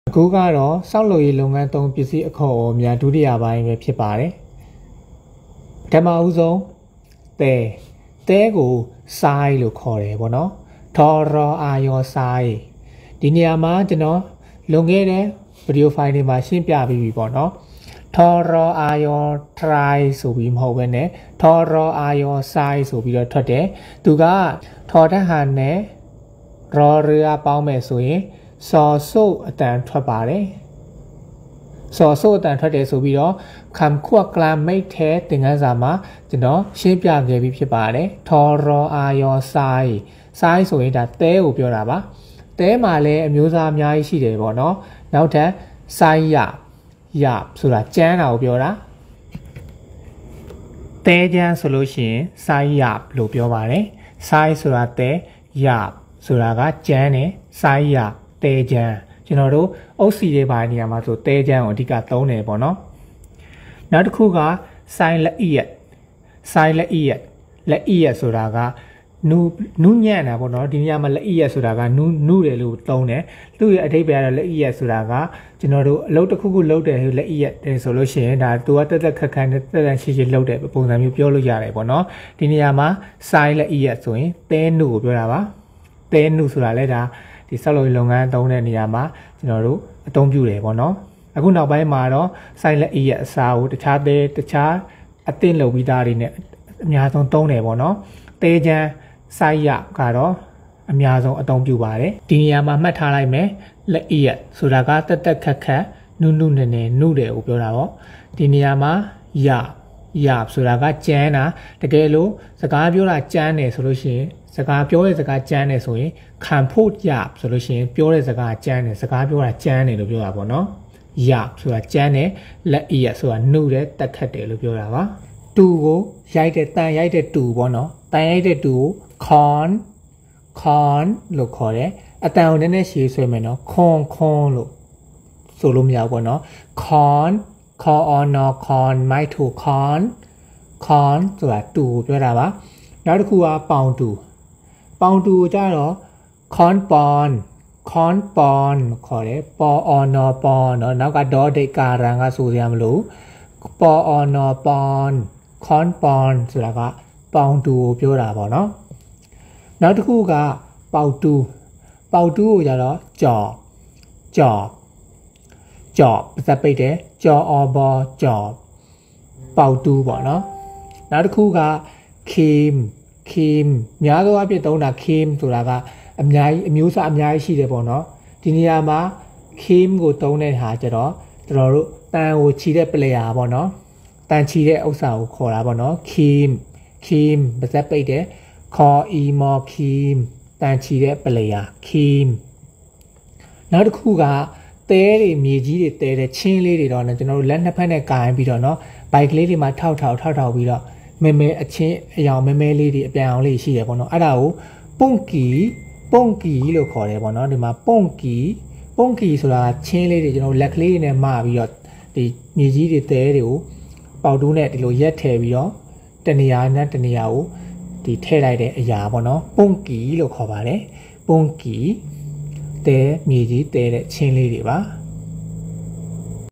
အခုကတော့စောက်လို့ရေးလုပ်ငန်းသုံးပစ္စည်းအခေါ်အများဒုတိယပိုင်းပဲဖြစ်ပါတယ်ပထမဦးဆုံးတဲကိုစိုင်းလို့ခေါ်တယ်ပေါ့နော်ထော်ရောအာယောစိုင်းဒီနေရာမှာကျွန်တော်လွန်ခဲ့တဲ့ဗီဒီယိုဖိုင်တွေမှာရှင်းပြပြီးပြီပေါ့နော်ထော်ရောအာယော try ဆိုပြီးမဟုတ်ဘဲနဲ့ထော်ရောအာယောစိုင်းဆိုပြီးတော့ထွက်တယ်သူကထော်တဟန်နဲ့ရောရပေါင်းမယ်ဆိုရင်စော်ဆုပ်အတန်ထွက်ပါတယ်စော်ဆုပ်အတန်ထွက်တယ်ဆိုပြီးတော့ခမ်ခွက်ကလာမိတ်ထဲသင်ခန်းစာမှာကျွန်တော်ရှင်းပြခဲ့ပြီးဖြစ်ပါတယ်ထော်ရောအာယောစိုင်းဆိုရင်ဒါတဲကိုပြောတာပါတဲမှာလည်းအမျိုးသားအများကြီးရှိတယ်ပေါ့နော်နောက်ထပ်စိုင်းရဆိုတာကျန်းတာကိုပြောတာတဲကျန်းဆိုလို့ရှိရင်စိုင်းရလို့ပြောပါတယ်စိုင်းဆိုတာတဲရဆိုတာကကျန်းတယ်စိုင်းရတဲကျန်းကျွန်တော်တို့အုပ်စီတွေပါနေရာမှာဆိုတဲကျန်းကိုအဓိကသုံးတယ်ပေါ့နော်နောက်တစ်ခုကစိုင်းလက်အီယက်ဆိုတာကနူးညံ့တာပေါ့နော်ဒီနေရာမှာလက်အီယက်ဆိုတာကနူးတယ်လို့သုံးတယ်သူ့ရဲ့အဓိပ္ပာယ်ကတော့လက်အီယက်ဆိုတာကကျွန်တော်တို့အလုပ်တစ်ခုခုလုပ်တယ်လက်အီယက်တယ်ဆိုလို့ရှိရင်ဒါသူကတက်ခက်ခန်းရှိလုပ်တဲ့ပုံစံမျိုးပြောလို့ရတယ်ပေါ့နော်ဒီနေရာမှာစိုင်းလက်အီယက်ဆိုရင်တဲနုကိုပြောတာပါတဲနုဆိုတာလည်းဒါဒီဆောက်လုပ်ရေးလုပ်ငန်းသုံးတဲ့နေရာမှာကျွန်တော်တို့အသုံးပြုတယ်ပေါ့နော်အခုနောက်ပိုင်းမှာတော့စိုင်းလက်အီရဲ့အစားကိုတခြားအသင့်လုပ်ပြီးသားတွေနဲ့အများဆုံးသုံးတယ်ပေါ့နော်တဲချမ်းစိုင်းရကတော့အများဆုံးအသုံးပြုပါတယ်ဒီနေရာမှာမှတ်ထားလိုက်မယ်လက်အီရဆိုတာကတက်ခက်နုနယ်နုတယ်ကိုပြောတာပေါ့ဒီနေရာမှာရဆိုတာကကျန်းတာတကယ်လို့စကားပြောတာကျန်းတယ်ဆိုလို့ရှိရင်စကားပြောတဲ့စကားကျန်းတယ်ဆိုရင်ခံဖို့ရဆိုလို့ရှိရင်ပြောတဲ့စကားကျန်းတယ်စကားပြောတာကျန်းတယ်လို့ပြောတာပေါ့နော်ရဆိုတာကျန်းတယ်လက်အီရဆိုတာနုတယ်တက်ခတ်တယ်လို့ပြောတာပါတူကိုရိုက်တဲ့တန်ရိုက်တဲ့တူပေါ့နော်တန်ရိုက်တဲ့တူကို con လို့ခေါ်တယ်အတန်ကိုနည်းနည်းရှည်ဆွဲမယ်နော်ခွန်လို့ဆိုလို့မရဘူးပေါ့နော် conမိုက်ထိုcon ဆိုတာတူကိုပြောတာပါနောက်တစ်ခုကပေါင်တူကိုကြတော့ con pon ခေါ်တယ်ပေါ်အော်နော်ပေါ်နော်နောက်ကဒေါ်ဒိတ်ကာရန်ကဆိုစရာမလိုပေါ်အော်နော်ပေါ်ခွန်ပေါ်ဆိုတာကပေါင်တူကိုပြောတာပေါ့နော်နောက်တစ်ခုကပေါတူကိုကြတော့ကြော်ပါစပ်ပိတ်တယ်ကြော်အော်ဘောကြော်ပေါတူပေါ့နော်နောက်တစ်ခုကခေမများသောအားဖြင့်သုံးတာခေမဆိုတာကအမျိုးအစားအများကြီးရှိတယ်ပေါ့နော်ဒီနေရာမှာခေမကိုသုံးတဲ့ဟာကျတော့ကျွန်တော်တို့တန်ကိုချီတဲ့ player ပေါ့နော်တန်ချီတဲ့ဥစ္စာကိုခေါ်တာပေါ့နော်ခေမပါစပ်ပိတ်တယ်ခေါ်မောခေမတန်ချီတဲ့ player ခေမနောက်တစ်ခုကတဲတွေမြေကြီးတွေတဲတဲ့ချင်းလေးတွေတော့ကျွန်တော်တို့လက်နှစ်ဖက်နဲ့ကာရင်ပြီးတော့နော်ဘိုက်ကလေးတွေမှာထောက်ပြီးတော့မဲအချင်းအယောင်မဲလေးတွေအပြန်အောင်လေးရှိတယ်ပေါ့နော်အဲ့ဒါကိုပုံကီလို့ခေါ်တယ်ပေါ့နော်ဒီမှာပုံကီဆိုတာချင်းလေးတွေကျွန်တော်လက်ကလေးတွေနဲ့မပြီးတော့ဒီမြေကြီးတွေတဲတွေကိုပေါက်တူးနဲ့ဒီလိုရက်ထည့်ပြီးတော့တနေရာနဲ့တနေရာကိုဒီထည့်လိုက်တဲ့အရာပေါ့နော်ပုံကီလို့ခေါ်ပါတယ်ပုံကီတဲမြေကြီးတဲတဲ့ချင်းလေးတွေပါ